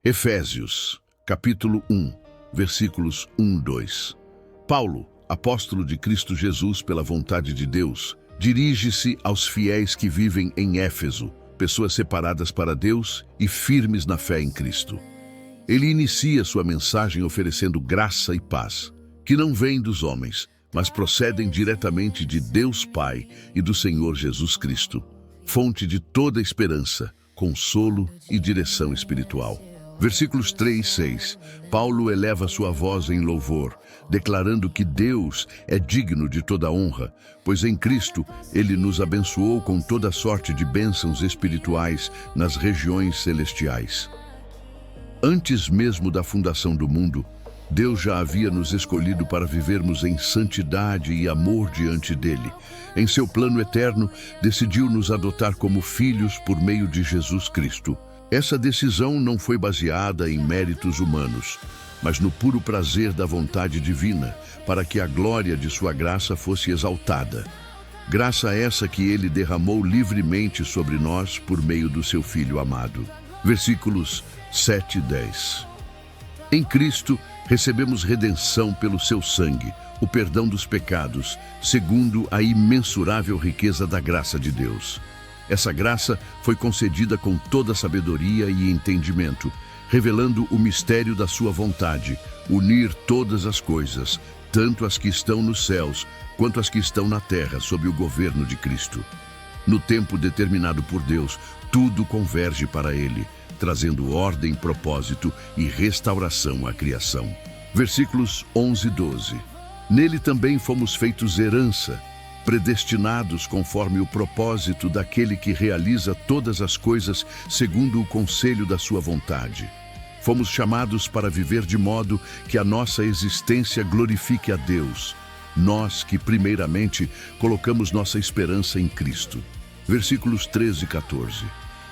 Efésios, capítulo 1, versículos 1-2. Paulo, apóstolo de Cristo Jesus pela vontade de Deus, dirige-se aos fiéis que vivem em Éfeso, pessoas separadas para Deus e firmes na fé em Cristo. Ele inicia sua mensagem oferecendo graça e paz, que não vêm dos homens, mas procedem diretamente de Deus Pai e do Senhor Jesus Cristo, fonte de toda esperança, consolo e direção espiritual. Versículos 3 e 6. Paulo eleva sua voz em louvor, declarando que Deus é digno de toda honra, pois em Cristo Ele nos abençoou com toda sorte de bênçãos espirituais nas regiões celestiais. Antes mesmo da fundação do mundo, Deus já havia nos escolhido para vivermos em santidade e amor diante dele. Em seu plano eterno, decidiu nos adotar como filhos por meio de Jesus Cristo. Essa decisão não foi baseada em méritos humanos, mas no puro prazer da vontade divina, para que a glória de sua graça fosse exaltada. Graça essa que ele derramou livremente sobre nós por meio do seu Filho amado. Versículos 7 e 10. Em Cristo, recebemos redenção pelo seu sangue, o perdão dos pecados, segundo a imensurável riqueza da graça de Deus. Essa graça foi concedida com toda sabedoria e entendimento, revelando o mistério da sua vontade, unir todas as coisas, tanto as que estão nos céus, quanto as que estão na terra, sob o governo de Cristo. No tempo determinado por Deus, tudo converge para Ele, trazendo ordem, propósito e restauração à criação. Versículos 11 e 12. Nele também fomos feitos herança, predestinados conforme o propósito daquele que realiza todas as coisas segundo o conselho da sua vontade. Fomos chamados para viver de modo que a nossa existência glorifique a Deus, nós que primeiramente colocamos nossa esperança em Cristo. Versículos 13 e 14.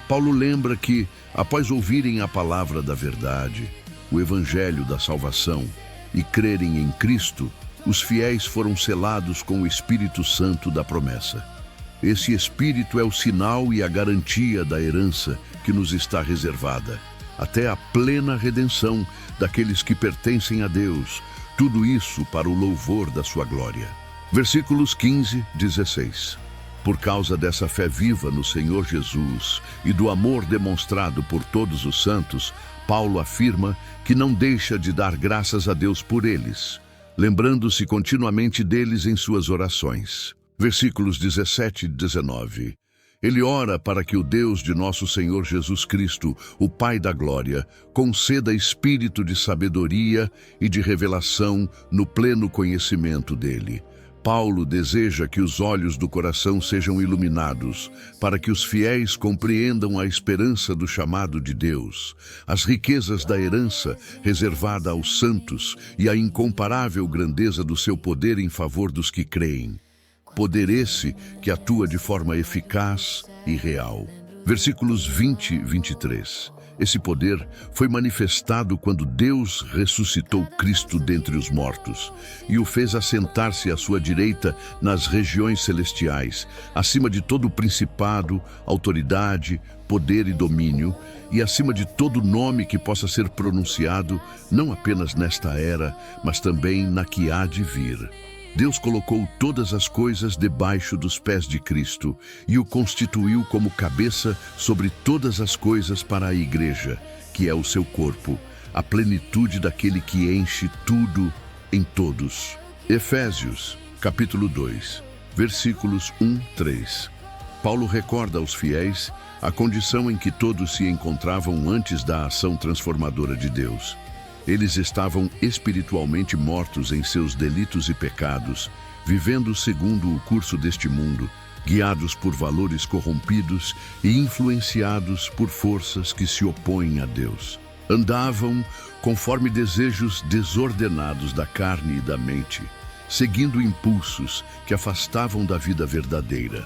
Paulo lembra que, após ouvirem a palavra da verdade, o evangelho da salvação, e crerem em Cristo, os fiéis foram selados com o Espírito Santo da promessa. Esse Espírito é o sinal e a garantia da herança que nos está reservada, até a plena redenção daqueles que pertencem a Deus, tudo isso para o louvor da sua glória. Versículos 15 e 16. Por causa dessa fé viva no Senhor Jesus e do amor demonstrado por todos os santos, Paulo afirma que não deixa de dar graças a Deus por eles, lembrando-se continuamente deles em suas orações. Versículos 17 e 19. Ele ora para que o Deus de nosso Senhor Jesus Cristo, o Pai da Glória, conceda espírito de sabedoria e de revelação no pleno conhecimento dele. Paulo deseja que os olhos do coração sejam iluminados, para que os fiéis compreendam a esperança do chamado de Deus, as riquezas da herança reservada aos santos e a incomparável grandeza do seu poder em favor dos que creem. Poder esse que atua de forma eficaz e real. Versículos 20 e 23. Esse poder foi manifestado quando Deus ressuscitou Cristo dentre os mortos e o fez assentar-se à sua direita nas regiões celestiais, acima de todo principado, autoridade, poder e domínio, e acima de todo nome que possa ser pronunciado, não apenas nesta era, mas também na que há de vir. Deus colocou todas as coisas debaixo dos pés de Cristo e o constituiu como cabeça sobre todas as coisas para a igreja, que é o seu corpo, a plenitude daquele que enche tudo em todos. Efésios, capítulo 2, versículos 1-3. Paulo recorda aos fiéis a condição em que todos se encontravam antes da ação transformadora de Deus. Eles estavam espiritualmente mortos em seus delitos e pecados, vivendo segundo o curso deste mundo, guiados por valores corrompidos e influenciados por forças que se opõem a Deus. Andavam conforme desejos desordenados da carne e da mente, seguindo impulsos que afastavam da vida verdadeira.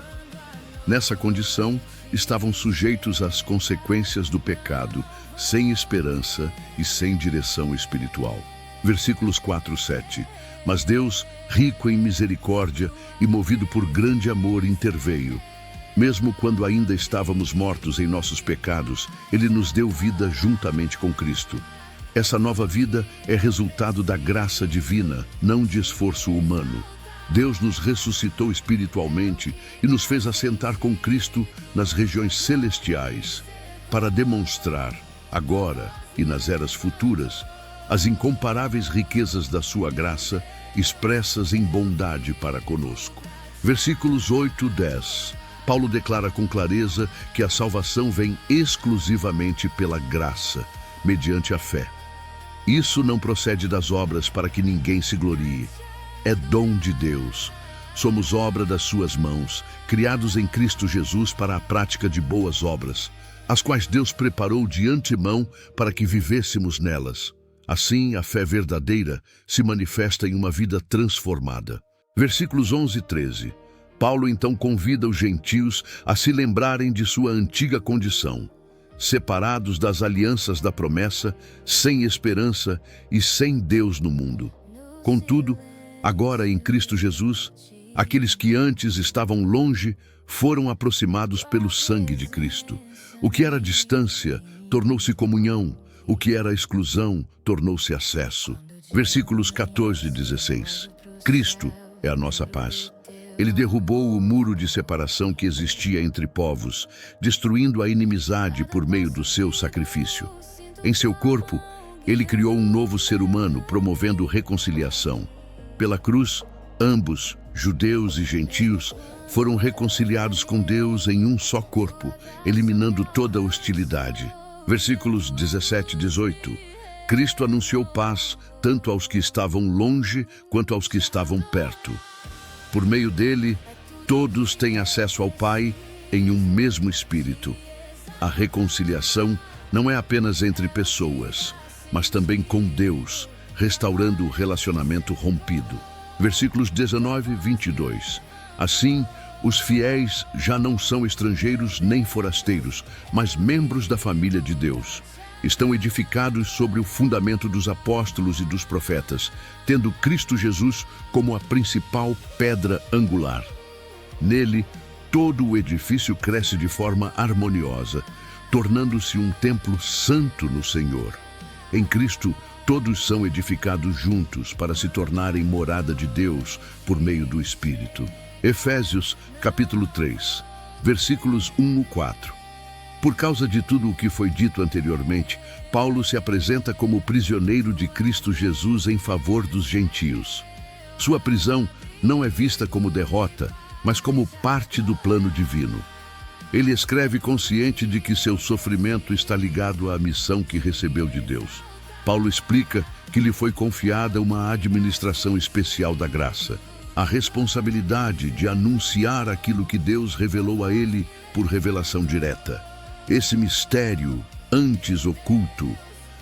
Nessa condição, estavam sujeitos às consequências do pecado, sem esperança e sem direção espiritual. Versículos 4-7. Mas Deus, rico em misericórdia e movido por grande amor, interveio. Mesmo quando ainda estávamos mortos em nossos pecados, Ele nos deu vida juntamente com Cristo. Essa nova vida é resultado da graça divina, não de esforço humano. Deus nos ressuscitou espiritualmente e nos fez assentar com Cristo nas regiões celestiais, para demonstrar, agora e nas eras futuras, as incomparáveis riquezas da sua graça expressas em bondade para conosco. Versículos 8 e 10. Paulo declara com clareza que a salvação vem exclusivamente pela graça, mediante a fé. Isso não procede das obras para que ninguém se glorie. É dom de Deus. Somos obra das suas mãos, criados em Cristo Jesus para a prática de boas obras, as quais Deus preparou de antemão para que vivêssemos nelas. Assim, a fé verdadeira se manifesta em uma vida transformada. Versículos 11 e 13. Paulo então convida os gentios a se lembrarem de sua antiga condição, separados das alianças da promessa, sem esperança e sem Deus no mundo. Contudo, agora em Cristo Jesus, aqueles que antes estavam longe foram aproximados pelo sangue de Cristo. O que era distância tornou-se comunhão, o que era exclusão tornou-se acesso. Versículos 14 e 16. Cristo é a nossa paz. Ele derrubou o muro de separação que existia entre povos, destruindo a inimizade por meio do seu sacrifício. Em seu corpo, ele criou um novo ser humano, promovendo reconciliação. Pela cruz, ambos, judeus e gentios, foram reconciliados com Deus em um só corpo, eliminando toda hostilidade. Versículos 17 e 18. Cristo anunciou paz tanto aos que estavam longe quanto aos que estavam perto. Por meio dele, todos têm acesso ao Pai em um mesmo Espírito. A reconciliação não é apenas entre pessoas, mas também com Deus, restaurando o relacionamento rompido. Versículos 19 e 22. Assim, os fiéis já não são estrangeiros nem forasteiros, mas membros da família de Deus. Estão edificados sobre o fundamento dos apóstolos e dos profetas, tendo Cristo Jesus como a principal pedra angular. Nele, todo o edifício cresce de forma harmoniosa, tornando-se um templo santo no Senhor. Em Cristo, todos são edificados juntos para se tornarem morada de Deus por meio do Espírito. Efésios, capítulo 3, versículos 1 e 4. Por causa de tudo o que foi dito anteriormente, Paulo se apresenta como prisioneiro de Cristo Jesus em favor dos gentios. Sua prisão não é vista como derrota, mas como parte do plano divino. Ele escreve consciente de que seu sofrimento está ligado à missão que recebeu de Deus. Paulo explica que lhe foi confiada uma administração especial da graça, a responsabilidade de anunciar aquilo que Deus revelou a ele por revelação direta. Esse mistério, antes oculto,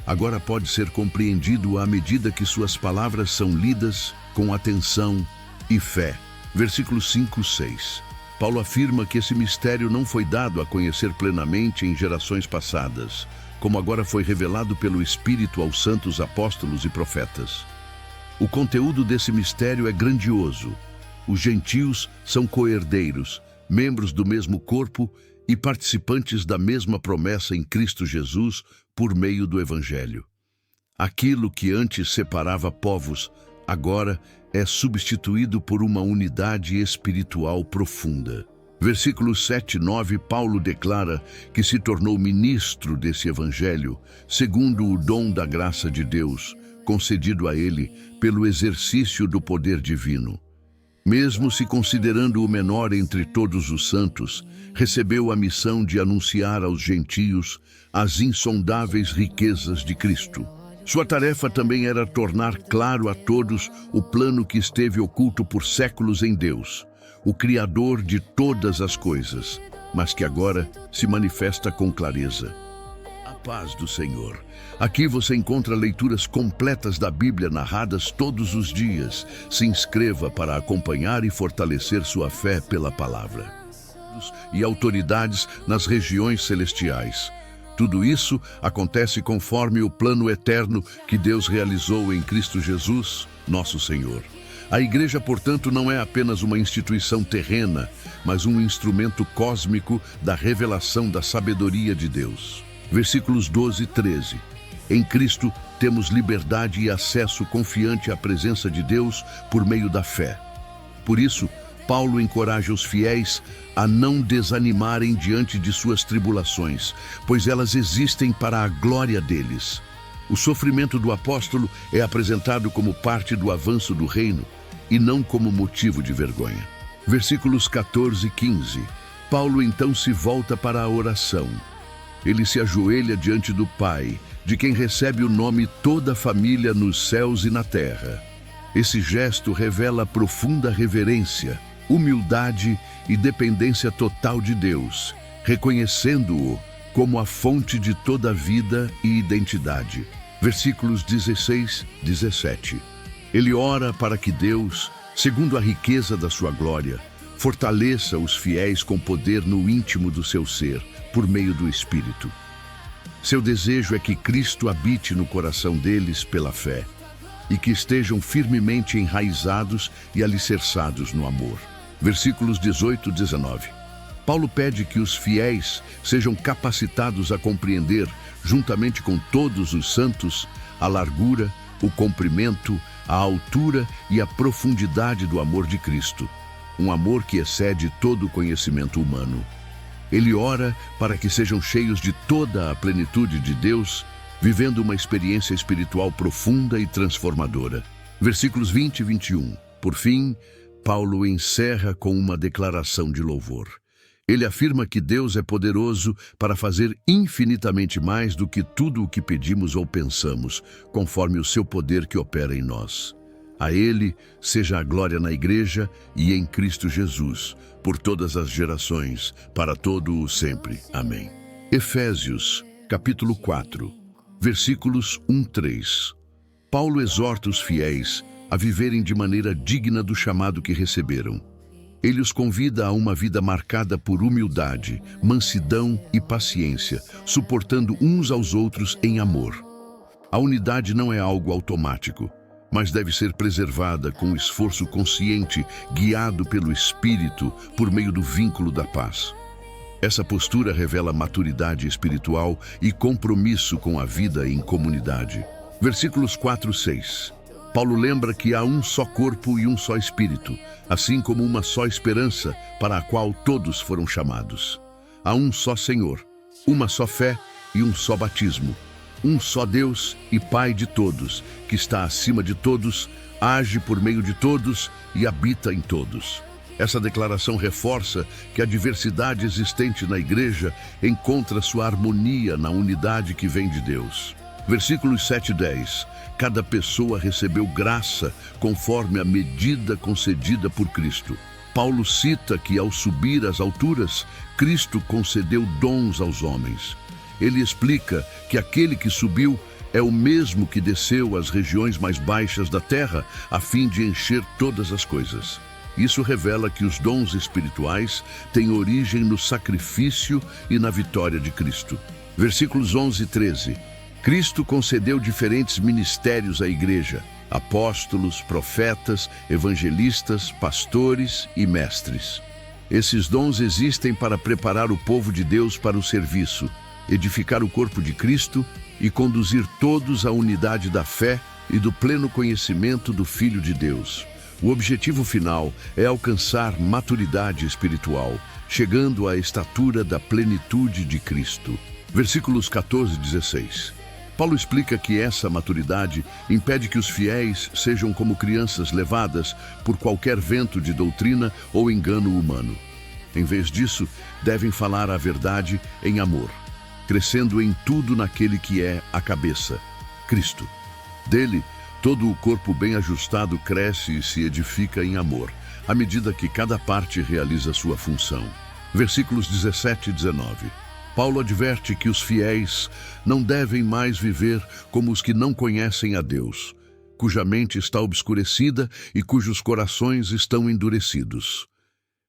agora pode ser compreendido à medida que suas palavras são lidas com atenção e fé. Versículos 5 e 6. Paulo afirma que esse mistério não foi dado a conhecer plenamente em gerações passadas, como agora foi revelado pelo Espírito aos santos apóstolos e profetas. O conteúdo desse mistério é grandioso. Os gentios são coerdeiros, membros do mesmo corpo e participantes da mesma promessa em Cristo Jesus por meio do Evangelho. Aquilo que antes separava povos, agora é substituído por uma unidade espiritual profunda. Versículos 7 e 9, Paulo declara que se tornou ministro desse Evangelho, segundo o dom da graça de Deus, concedido a ele pelo exercício do poder divino. Mesmo se considerando o menor entre todos os santos, recebeu a missão de anunciar aos gentios as insondáveis riquezas de Cristo. Sua tarefa também era tornar claro a todos o plano que esteve oculto por séculos em Deus, o Criador de todas as coisas, mas que agora se manifesta com clareza. A paz do Senhor. Aqui você encontra leituras completas da Bíblia narradas todos os dias. Se inscreva para acompanhar e fortalecer sua fé pela palavra. E autoridades nas regiões celestiais. Tudo isso acontece conforme o plano eterno que Deus realizou em Cristo Jesus, nosso Senhor. A igreja, portanto, não é apenas uma instituição terrena, mas um instrumento cósmico da revelação da sabedoria de Deus. Versículos 12 e 13. Em Cristo temos liberdade e acesso confiante à presença de Deus por meio da fé. Por isso, Paulo encoraja os fiéis a não desanimarem diante de suas tribulações, pois elas existem para a glória deles. O sofrimento do apóstolo é apresentado como parte do avanço do reino e não como motivo de vergonha. Versículos 14 e 15. Paulo então se volta para a oração. Ele se ajoelha diante do Pai, de quem recebe o nome toda a família nos céus e na terra. Esse gesto revela profunda reverência, humildade e dependência total de Deus, reconhecendo-o como a fonte de toda a vida e identidade. Versículos 16 e 17. Ele ora para que Deus, segundo a riqueza da sua glória, fortaleça os fiéis com poder no íntimo do seu ser, por meio do Espírito. Seu desejo é que Cristo habite no coração deles pela fé e que estejam firmemente enraizados e alicerçados no amor. Versículos 18 e 19. Paulo pede que os fiéis sejam capacitados a compreender, juntamente com todos os santos, a largura, o comprimento, a altura e a profundidade do amor de Cristo, um amor que excede todo o conhecimento humano. Ele ora para que sejam cheios de toda a plenitude de Deus, vivendo uma experiência espiritual profunda e transformadora. Versículos 20 e 21. Por fim, Paulo encerra com uma declaração de louvor. Ele afirma que Deus é poderoso para fazer infinitamente mais do que tudo o que pedimos ou pensamos, conforme o seu poder que opera em nós. A Ele seja a glória na Igreja e em Cristo Jesus, por todas as gerações, para todo o sempre. Amém. Efésios, capítulo 4, versículos 1 a 3. Paulo exorta os fiéis a viverem de maneira digna do chamado que receberam. Ele os convida a uma vida marcada por humildade, mansidão e paciência, suportando uns aos outros em amor. A unidade não é algo automático, mas deve ser preservada com esforço consciente, guiado pelo Espírito, por meio do vínculo da paz. Essa postura revela maturidade espiritual e compromisso com a vida em comunidade. Versículos 4 e 6. Paulo lembra que há um só corpo e um só espírito, assim como uma só esperança para a qual todos foram chamados. Há um só Senhor, uma só fé e um só batismo. Um só Deus e Pai de todos, que está acima de todos, age por meio de todos e habita em todos. Essa declaração reforça que a diversidade existente na Igreja encontra sua harmonia na unidade que vem de Deus. Versículos 7 e 10. Cada pessoa recebeu graça conforme a medida concedida por Cristo. Paulo cita que ao subir às alturas, Cristo concedeu dons aos homens. Ele explica que aquele que subiu é o mesmo que desceu às regiões mais baixas da terra, a fim de encher todas as coisas. Isso revela que os dons espirituais têm origem no sacrifício e na vitória de Cristo. Versículos 11 e 13. Cristo concedeu diferentes ministérios à igreja: apóstolos, profetas, evangelistas, pastores e mestres. Esses dons existem para preparar o povo de Deus para o serviço, edificar o corpo de Cristo e conduzir todos à unidade da fé e do pleno conhecimento do Filho de Deus. O objetivo final é alcançar maturidade espiritual, chegando à estatura da plenitude de Cristo. Versículos 14 e 16. Paulo explica que essa maturidade impede que os fiéis sejam como crianças levadas por qualquer vento de doutrina ou engano humano. Em vez disso, devem falar a verdade em amor, crescendo em tudo naquele que é a cabeça, Cristo. Dele, todo o corpo bem ajustado cresce e se edifica em amor, à medida que cada parte realiza sua função. Versículos 17 e 19. Paulo adverte que os fiéis não devem mais viver como os que não conhecem a Deus, cuja mente está obscurecida e cujos corações estão endurecidos.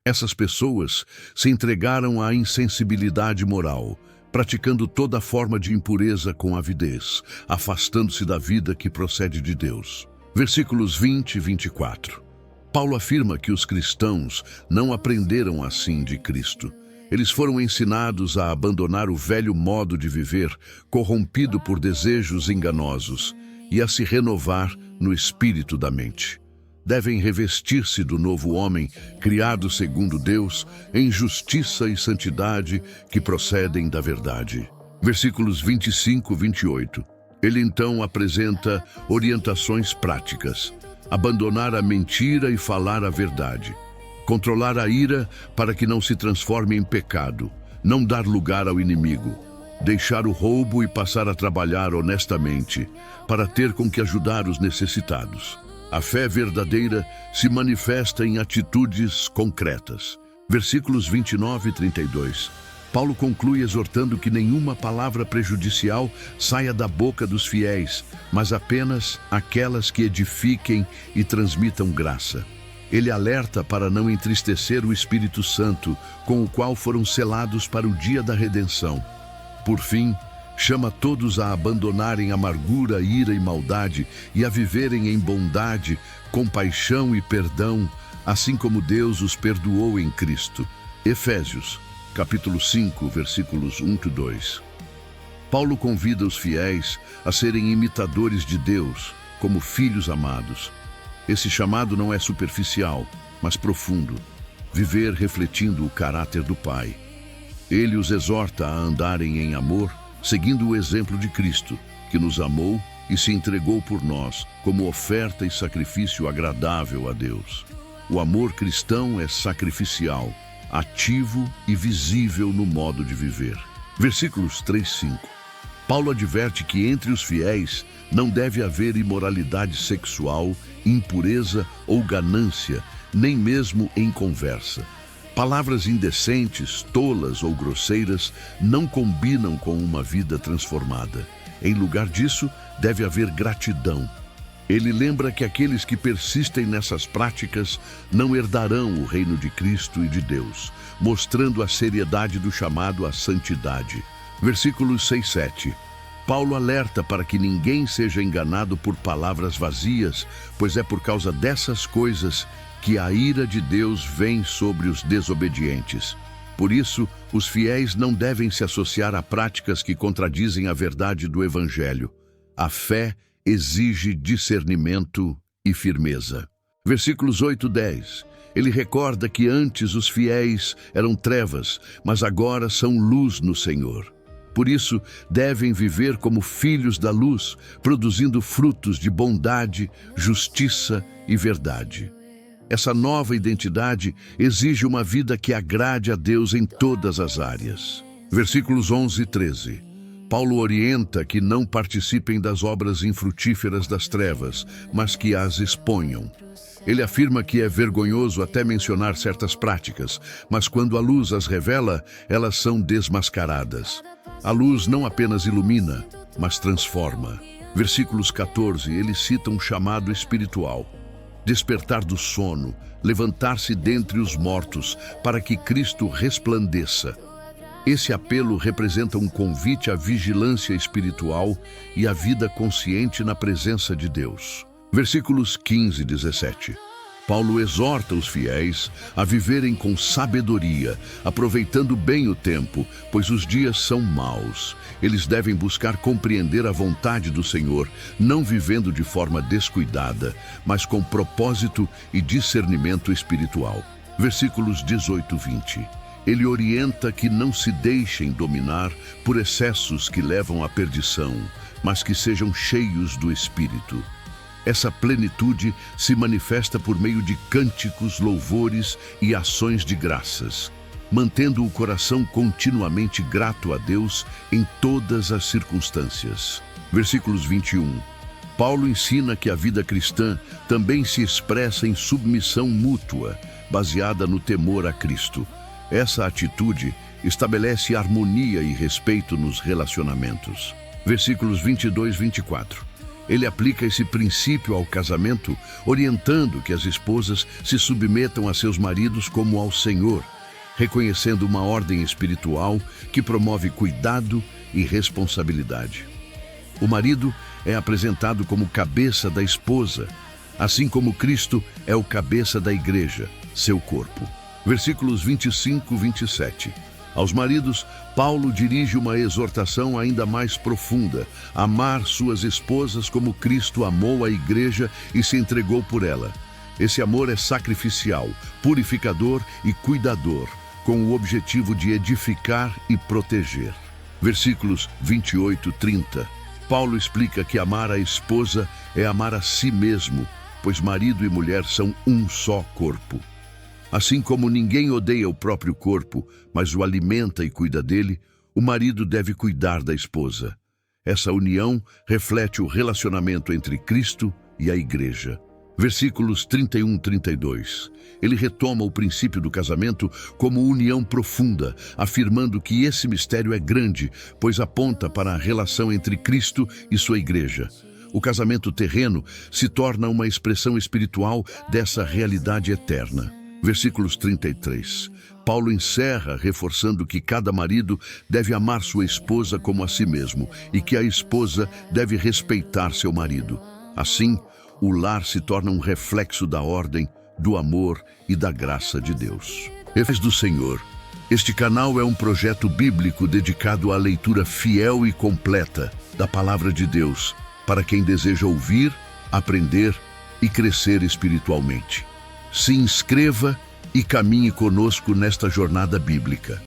Essas pessoas se entregaram à insensibilidade moral, praticando toda forma de impureza com avidez, afastando-se da vida que procede de Deus. Versículos 20 e 24. Paulo afirma que os cristãos não aprenderam assim de Cristo. Eles foram ensinados a abandonar o velho modo de viver, corrompido por desejos enganosos, e a se renovar no espírito da mente. Devem revestir-se do novo homem, criado segundo Deus, em justiça e santidade que procedem da verdade. Versículos 25 e 28. Ele então apresenta orientações práticas. Abandonar a mentira e falar a verdade. Controlar a ira para que não se transforme em pecado. Não dar lugar ao inimigo. Deixar o roubo e passar a trabalhar honestamente, para ter com que ajudar os necessitados. A fé verdadeira se manifesta em atitudes concretas. Versículos 29 e 32. Paulo conclui exortando que nenhuma palavra prejudicial saia da boca dos fiéis, mas apenas aquelas que edifiquem e transmitam graça. Ele alerta para não entristecer o Espírito Santo, com o qual foram selados para o dia da redenção. Por fim, chama todos a abandonarem amargura, ira e maldade e a viverem em bondade, compaixão e perdão, assim como Deus os perdoou em Cristo. Efésios, capítulo 5, versículos 1 e 2. Paulo convida os fiéis a serem imitadores de Deus, como filhos amados. Esse chamado não é superficial, mas profundo. Viver refletindo o caráter do Pai. Ele os exorta a andarem em amor, seguindo o exemplo de Cristo, que nos amou e se entregou por nós como oferta e sacrifício agradável a Deus. O amor cristão é sacrificial, ativo e visível no modo de viver. Versículos 3 e 5. Paulo adverte que entre os fiéis não deve haver imoralidade sexual, impureza ou ganância, nem mesmo em conversa. Palavras indecentes, tolas ou grosseiras não combinam com uma vida transformada. Em lugar disso, deve haver gratidão. Ele lembra que aqueles que persistem nessas práticas não herdarão o reino de Cristo e de Deus, mostrando a seriedade do chamado à santidade. Versículos 6 e 7. Paulo alerta para que ninguém seja enganado por palavras vazias, pois é por causa dessas coisas que a ira de Deus vem sobre os desobedientes. Por isso, os fiéis não devem se associar a práticas que contradizem a verdade do Evangelho. A fé exige discernimento e firmeza. Versículos 8 e 10. Ele recorda que antes os fiéis eram trevas, mas agora são luz no Senhor. Por isso, devem viver como filhos da luz, produzindo frutos de bondade, justiça e verdade. Essa nova identidade exige uma vida que agrade a Deus em todas as áreas. Versículos 11 e 13. Paulo orienta que não participem das obras infrutíferas das trevas, mas que as exponham. Ele afirma que é vergonhoso até mencionar certas práticas, mas quando a luz as revela, elas são desmascaradas. A luz não apenas ilumina, mas transforma. Versículos 14, ele cita um chamado espiritual. Despertar do sono, levantar-se dentre os mortos, para que Cristo resplandeça. Esse apelo representa um convite à vigilância espiritual e à vida consciente na presença de Deus. Versículos 15 e 17. Paulo exorta os fiéis a viverem com sabedoria, aproveitando bem o tempo, pois os dias são maus. Eles devem buscar compreender a vontade do Senhor, não vivendo de forma descuidada, mas com propósito e discernimento espiritual. Versículos 18 e 20. Ele orienta que não se deixem dominar por excessos que levam à perdição, mas que sejam cheios do Espírito. Essa plenitude se manifesta por meio de cânticos, louvores e ações de graças, mantendo o coração continuamente grato a Deus em todas as circunstâncias. Versículos 21. Paulo ensina que a vida cristã também se expressa em submissão mútua, baseada no temor a Cristo. Essa atitude estabelece harmonia e respeito nos relacionamentos. Versículos 22 e 24. Ele aplica esse princípio ao casamento, orientando que as esposas se submetam a seus maridos como ao Senhor, reconhecendo uma ordem espiritual que promove cuidado e responsabilidade. O marido é apresentado como cabeça da esposa, assim como Cristo é o cabeça da igreja, seu corpo. Versículos 25 e 27. Aos maridos, Paulo dirige uma exortação ainda mais profunda: amar suas esposas como Cristo amou a igreja e se entregou por ela. Esse amor é sacrificial, purificador e cuidador, com o objetivo de edificar e proteger. Versículos 28 e 30. Paulo explica que amar a esposa é amar a si mesmo, pois marido e mulher são um só corpo. Assim como ninguém odeia o próprio corpo, mas o alimenta e cuida dele, o marido deve cuidar da esposa. Essa união reflete o relacionamento entre Cristo e a igreja. Versículos 31 e 32. Ele retoma o princípio do casamento como união profunda, afirmando que esse mistério é grande, pois aponta para a relação entre Cristo e sua igreja. O casamento terreno se torna uma expressão espiritual dessa realidade eterna. Versículos 33. Paulo encerra reforçando que cada marido deve amar sua esposa como a si mesmo e que a esposa deve respeitar seu marido. Assim, o lar se torna um reflexo da ordem, do amor e da graça de Deus. Efes do Senhor. Este canal é um projeto bíblico dedicado à leitura fiel e completa da Palavra de Deus, para quem deseja ouvir, aprender e crescer espiritualmente. Se inscreva e caminhe conosco nesta jornada bíblica.